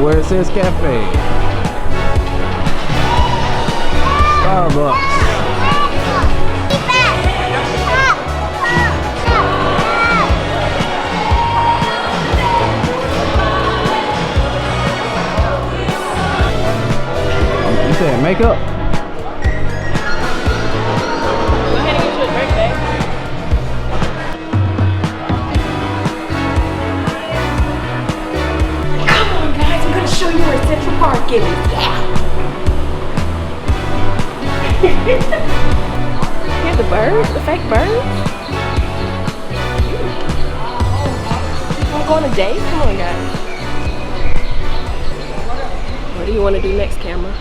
where it says cafe. Starbucks. You said makeup? Go ahead and get you a drink, babe. Come on, guys. I'm going to show you where Central Park is. Yeah. Here's the birds, the fake birds. You want to go on a date? Come on, guys. What do you want to do next, camera?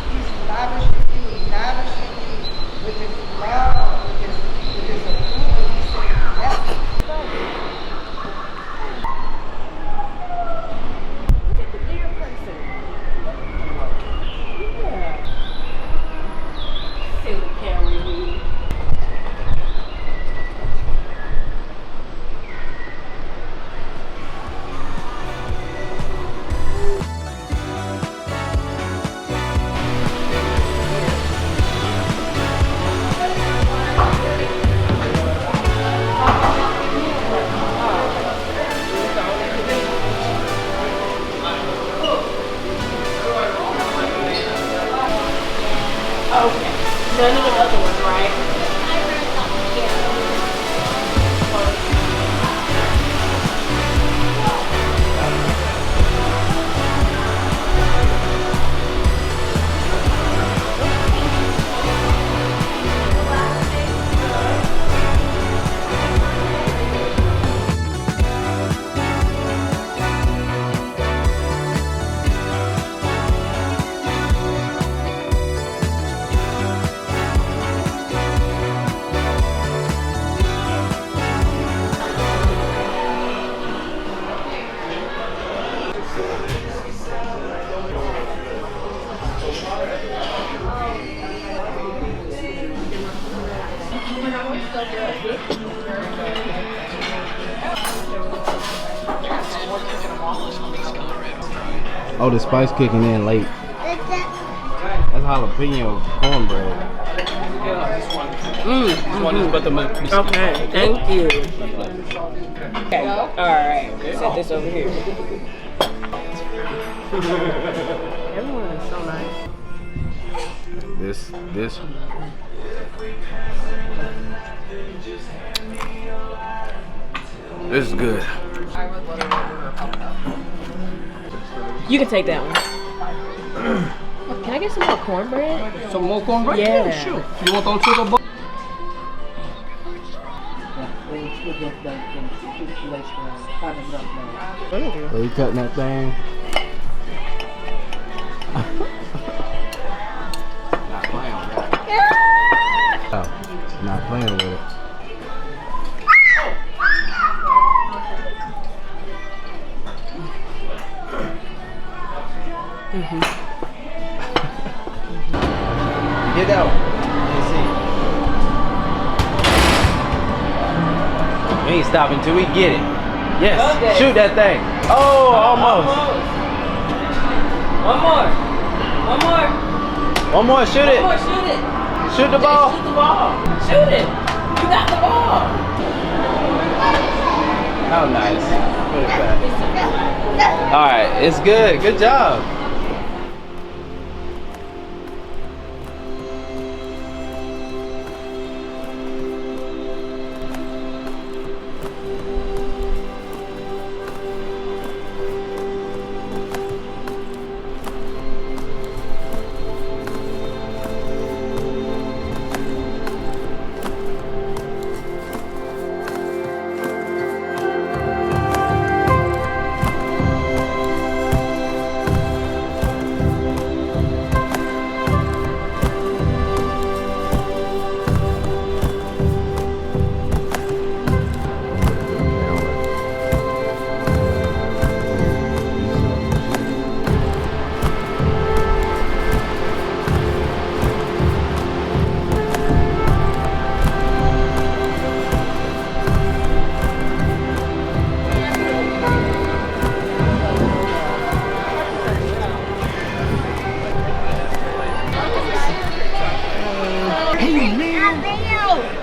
Okay. None of the other ones, right? Oh, the spice kicking in late. That's jalapeno cornbread. This one is buttermilk biscuit. Okay, thank you. Okay, alright. Set this over here. Everyone is so nice. This. This is good. You can take that one. Can I get some more cornbread? Some more cornbread? Yeah. Sure. You want on sugar bar? Are you cutting that thing? Not playing with it. Oh, not playing with it. Get out. Let's see. We ain't stopping till we get it. Yes. Okay. Shoot that thing. Oh, almost. One more. One more. Shoot it. One more, shoot it. Shoot the ball. Shoot the ball. Shoot it. You got the ball. How nice. Put it back. All right, it's good. Good job.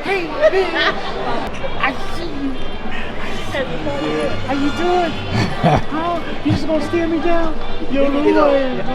Hey, Bill. I see you. How you doing? Huh? You just gonna stare me down? Yo, little ass,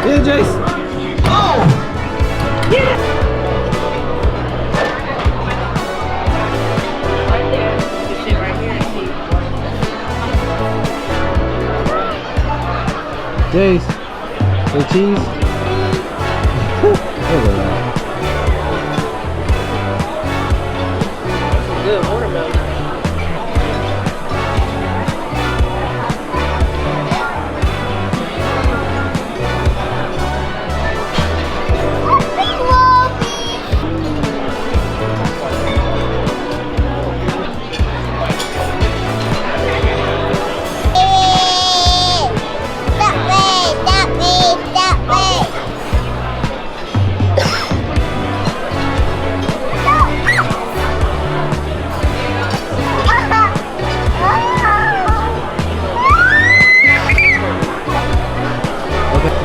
Yeah, Jace. Jace, the cheese. Look at that. Good watermelon.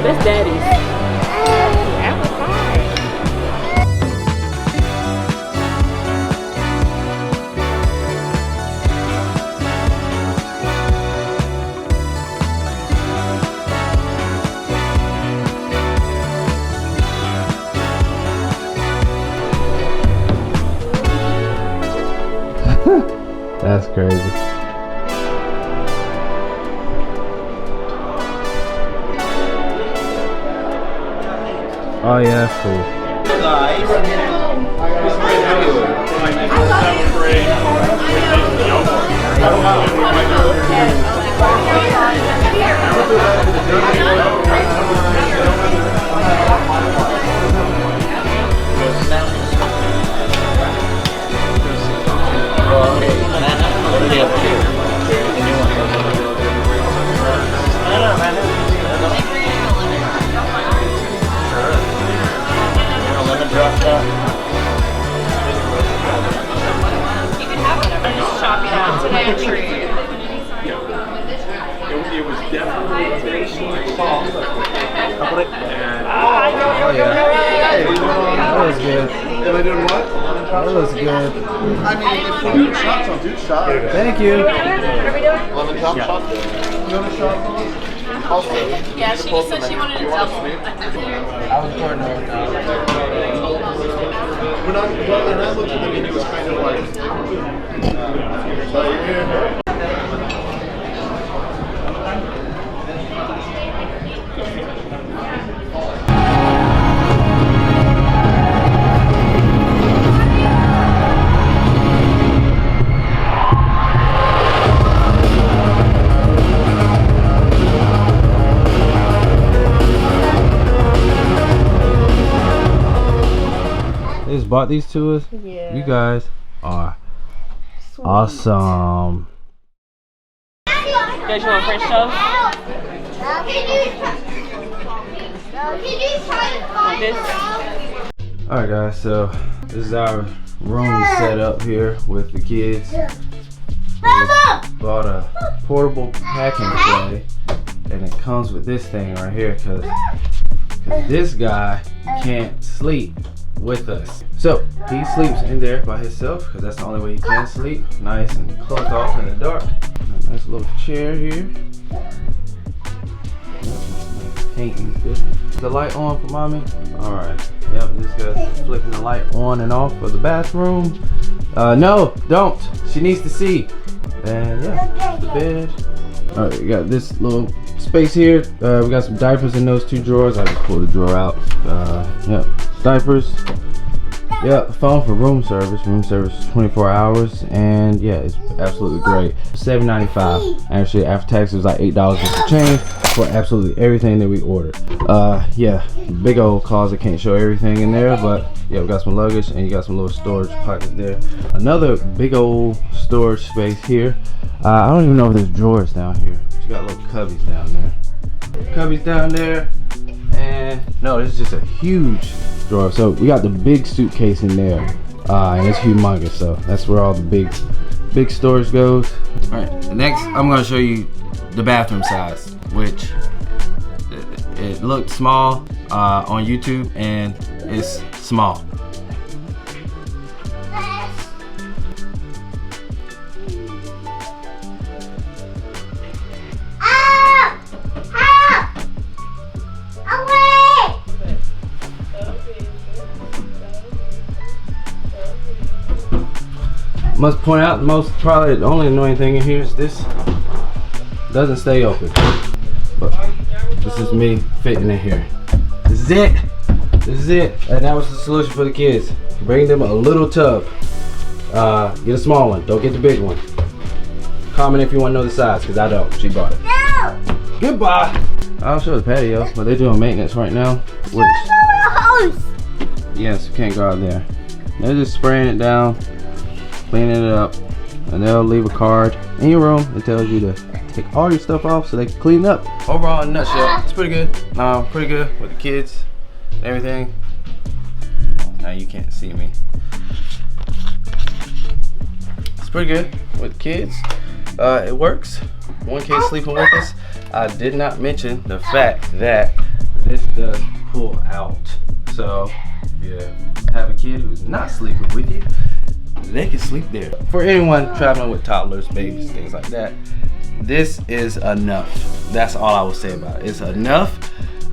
That's Daddy's. Apple pie. That's crazy. Oh yeah, that's cool. It was definitely a big soft. Oh yeah. That was good. Am I doing what? That was good. I mean, if you do shots, I'll do shots. Thank you. Lemon top shots? You want a shot for us? Also, Yeah, she just said she wanted a double. I was pouring over now. we're not, well, and I looked at the menu, it was kind of like, but yeah. They just bought these to us. Yeah. You guys are awesome. Guys, you want French toast? Want this? Alright guys, so this is our room set up here with the kids. We bought a portable packing tray and it comes with this thing right here because this guy can't sleep with us. So he sleeps in there by himself because that's the only way he can sleep. Nice and closed off in the dark. Nice little chair here. Painting's good. Is the light on for mommy? Alright. Yep, this guy's flicking the light on and off for the bathroom. No, don't. She needs to see. And yeah, the bed. Alright, we got this little space here. We got some diapers in those two drawers. I just pulled the drawer out. Yep, diapers. Yep, phone for room service. Room service is 24 hours, and yeah, it's absolutely great. $7.95. Actually, after tax, it was like $8 and some change for absolutely everything that we ordered. Yeah, big old closet. Can't show everything in there, but yeah, we got some luggage, and you got some little storage pockets there. Another big old storage space here. I don't even know if there's drawers down here. But you got little cubbies down there. Cubbies down there, and no, this is just a huge drawer. So we got the big suitcase in there, and it's humongous. So that's where all the big storage goes. All right, next I'm gonna show you the bathroom size, which it looked small on YouTube, and it's small. Must point out, probably the only annoying thing in here is this doesn't stay open. But this is me fitting in here. This is it. This is it. And that was the solution for the kids. Bring them a little tub. Get a small one. Don't get the big one. Comment if you want to know the size, because I don't. She bought it. No. Goodbye. I'll show the patio, but they're doing maintenance right now. Which, yes, you can't go out there. They're just spraying it down, cleaning it up, and they'll leave a card in your room that tells you to take all your stuff off so they can clean it up. Overall, in a nutshell, it's pretty good. Pretty good with the kids and everything. Now you can't see me. It's pretty good with the kids. It works. One kid sleeping with us. I did not mention the fact that this does pull out. So if you have a kid who's not sleeping with you, they can sleep there. For anyone traveling with toddlers, babies, things like that, this is enough. That's all I will say about it. It's enough.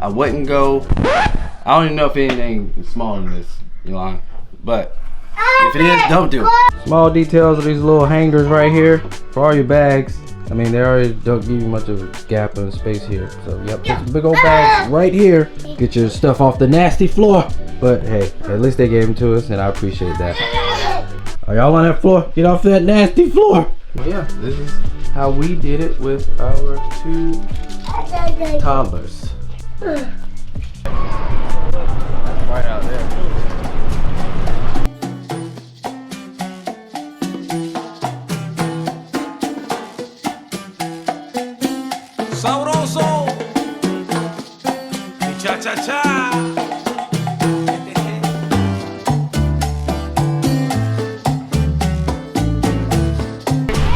I wouldn't go, I don't even know if anything is smaller than this, Elon, but if it is, don't do it. Small details of these little hangers right here for all your bags. I mean, they already don't give you much of a gap in space here. So, yep, put some big old bags right here. Get your stuff off the nasty floor. But hey, at least they gave them to us, and I appreciate that. Are y'all on that floor? Get off that nasty floor. Yeah, this is how we did it with our 2 toddlers. Right out there. Sabroso, cha cha cha.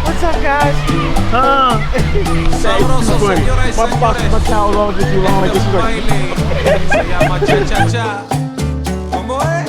What's up, guys? Sabroso, señoras y señores. My towel long just too long. Like this is like. Se llama cha cha cha. ¿Cómo es?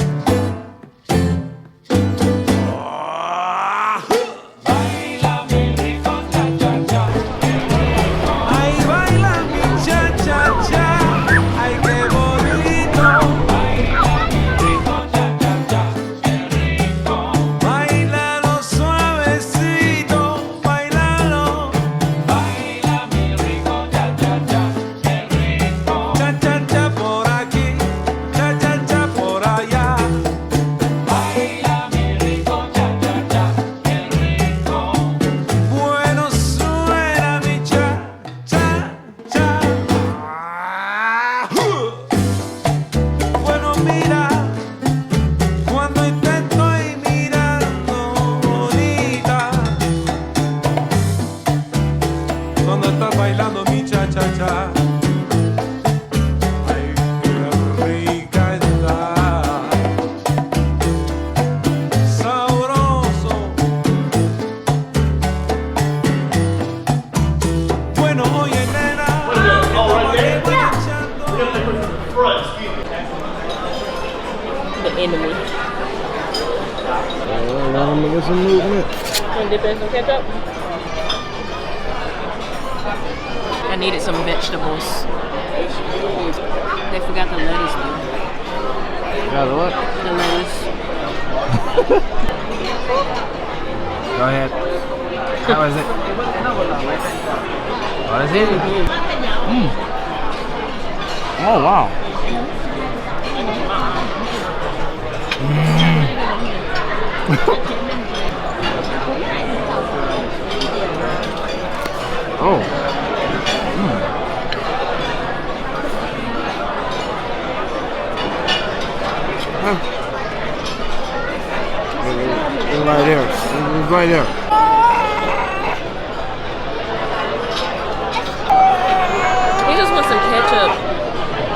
Enemy. Let them get some movement. And dip in some ketchup. I needed some vegetables. They forgot the lettuce though. Got the what? The lettuce. Go ahead. How is it? What is it? Oh wow. Oh. It's right there. It's right there. He just wants some ketchup.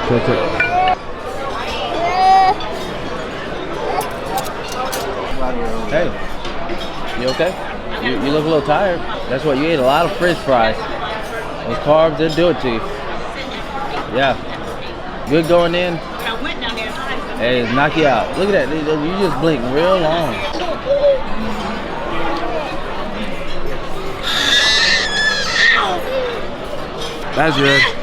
Ketchup. Hey, you okay? You look a little tired. That's what you ate, a lot of French fries. Those carbs, they'll do it to you. Yeah. Good going in. Hey, it'll knock you out. Look at that. You just blink real long. That's good.